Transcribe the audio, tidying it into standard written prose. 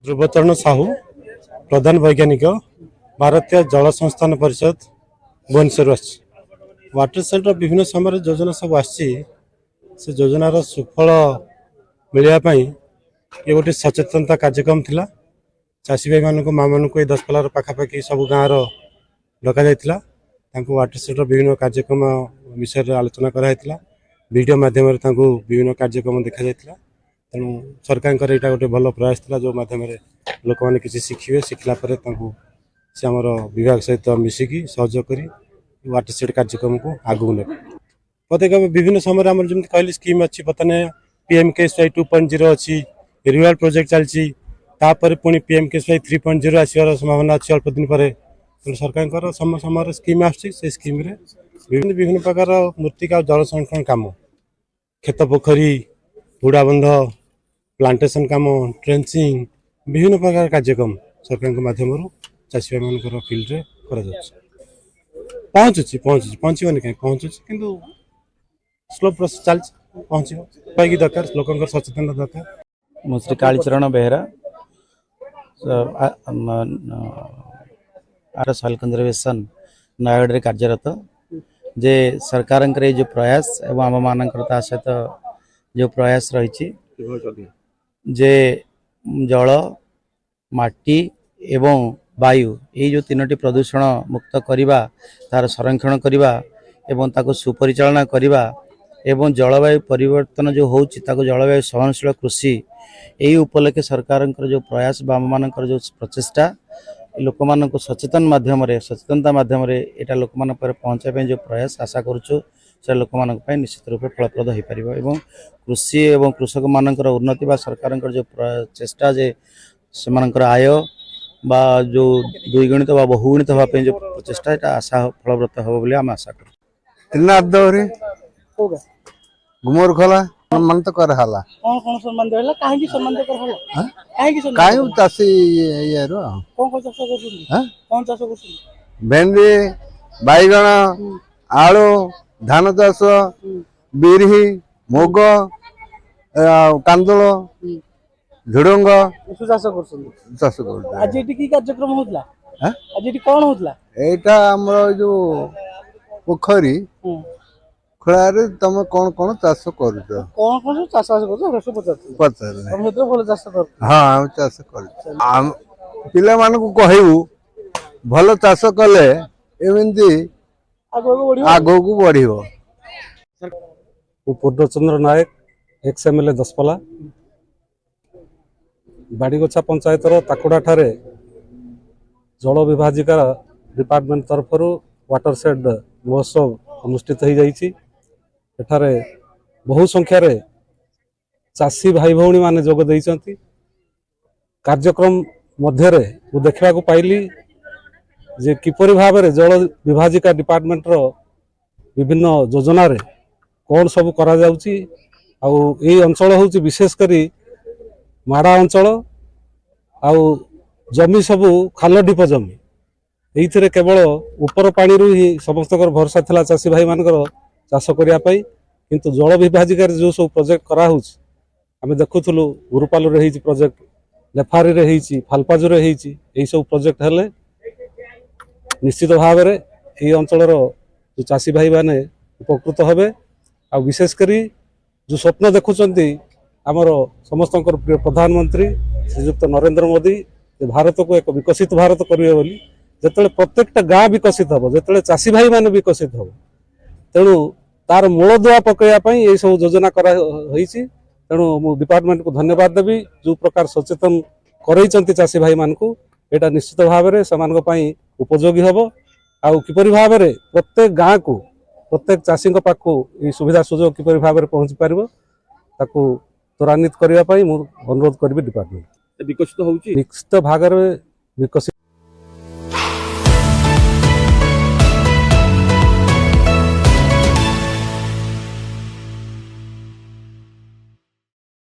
ध्रुवचरण साहू प्रधान वैज्ञानिक भारतीय जल संस्थान परिषद भुवनेश्वर वाटर सेट विभिन्न समय योजना सब से योजनार सुफल मिलने ये गोटे सचेतनता कार्यक्रम थिला। चाषी भाई मानक माँ मान को 10 पलार पाखापाखि सब गाँव डक वाटर सेट विभिन्न कार्यक्रम विषय आलोचना कराइला। वीडियो माध्यम विभिन्न कार्यक्रम देखा जाता। तेणु सरकार यहाँ गोटे भल प्रयास था जो मध्यम लोक मैंने किसी शिखे शिखला से आम विभाग सहित मिसिकी सहयोग कर वाटर सेट कार्यक्रम को आगू ने प्रत्येक विभिन्न समय आम जमी कहली स्कीम अच्छी बर्तमान PMKSY 2.0 अच्छी रिवाल प्रोजेक्ट चलती पुणी PMKSY 3.0 आसवर संभावना अच्छी अल्प दिन पर। तेणु सरकार समय समय स्कीम आसे स्कीम विभिन्न विभिन्न प्रकार मृत्तिका जल संरक्षण काम खेत पोखरी बुड़ा बंध प्लांटेशन काम ट्रेंचिंग विभिन्न प्रकार कार्यक्रम सरकार के माध्यम चाषी भाई मान फील्ड रे पहुँचुनी कहीं पहुँचुची कि स्लो प्रोसेस चलती पहुँच दरकार लोक सचेतन दरकार। मु श्री कालीचरण बेहरा आर सॉइल कंजर्वेशन नयगढ़ रे कार्यरत जे सरकार जो प्रयास एवं आम मान सहित जो प्रयास रही जे जल माटी एवं वायु ये जो तीनोटी प्रदूषण मुक्त करवा तार संरक्षण करवा एवं ताको सुपरिचालना करवा एवं जलवायु परिवर्तन जो होची ताको जलवायु सहनशील कृषि यही उपलक्षे सरकार जो प्रयास आम मान जो प्रचेषा लोक मान सचेतन माध्यम सचेतनता माध्यम यहाँ लोक मान पहुँचाई जो प्रयास आशा करुचु से लोक मान निश्चित रूप फलप्रद हो पार एवं कृषि एवं कृषक मान उन्नति बा सरकार जो चेष्टा जे से आय बा जो द्विगुणित बा बहुगुणित होगापी जो प्रचेषा यहाँ आशा फलव्रत हो आम आशा कर गुमर खोला सम्मान तो कर हाला कौन कौन सम्मान देला काहे की सम्मान दे कर हाला काहे की सम्मान काहे चासी ये रो कौन कौन चाष करछुनी कौन चाष करछुनी भेंडी बाईगण आलू धान चाष बिरही मुग कांदुल झुडंग एसु चाष करछुनी चाष कर आज एटी की कार्यक्रम होतला आज एटी कोन होतला एटा हमर जो पोखरी खोलारे तुम कौन कौन चाष कर कौन कौन चाष करछ पचार हम हेतु भल चाष कर हाँ चाष कर पिला मान को कहू भल चाष कले एमती आगो को बढ़िबो। पूर्णचंद्र नायक XMLA 10 पला बाड़ीगछा पंचायत ताकुड़ा ठारे जल विभाजिका डिपार्टमेंट तरफ वाटर सेड महोत्सव अनुष्ठित हो जाइए। एठारे बहु संख्यार चाषी भाई भौणी माने जोग देइचंती। कार्यक्रम मध्य देखा पाइली जे किपरि भाव में जल विभाजिका डिपार्टमेंट रो विभिन्न योजना रे कौन सब करा जाउची आउ ए अंचल होची विशेष करी माड़ा अंचल आउ जमी सबू खाल ढीप जमी एइथिरे केवल ऊपर पानी रु ही समस्त भरोसा थिला चाषी भाई मानकर चाष करने किंतु जल विभाजिकार जो सब प्रोजेक्ट करा आमे देखुथुलु गुरुपाल रे हेची प्रोजेक्ट लेफारी रे हेची फालपाजु रे हेची एई सब प्रोजेक्ट हेले निश्चित भाव में ये अंचल जो चाषी भाई माने उपकृत हेबे। आ विशेष करी जो स्वप्न देखुचंती आमर समस्त प्रिय प्रधानमंत्री श्रीयुक्त नरेंद्र मोदी भारत को एक विकसित भारत करिवे बोली जेतले प्रत्येकटा गाँ विकसित हम जो चाषी भाई माने विकसित हम तेणु तार मूल दुआ पकड़ा ये सब योजना कराई। तेणु मु डिपार्टमेंट को धन्यवाद देवी जो प्रकार सचेतन करई चाषी भाई मान को यहाँ निश्चित भाव में से उपयोगी हम आउ किपरि भाव में प्रत्येक गाँ को प्रत्येक चाषी पाखु ये सुविधा सुजोग किपरि भाव में पहुँची पार ताकू त्वरान्वित करने अनुरोध करी डिपार्टमेंट विकसित होउची निश्चित भाग में विकसित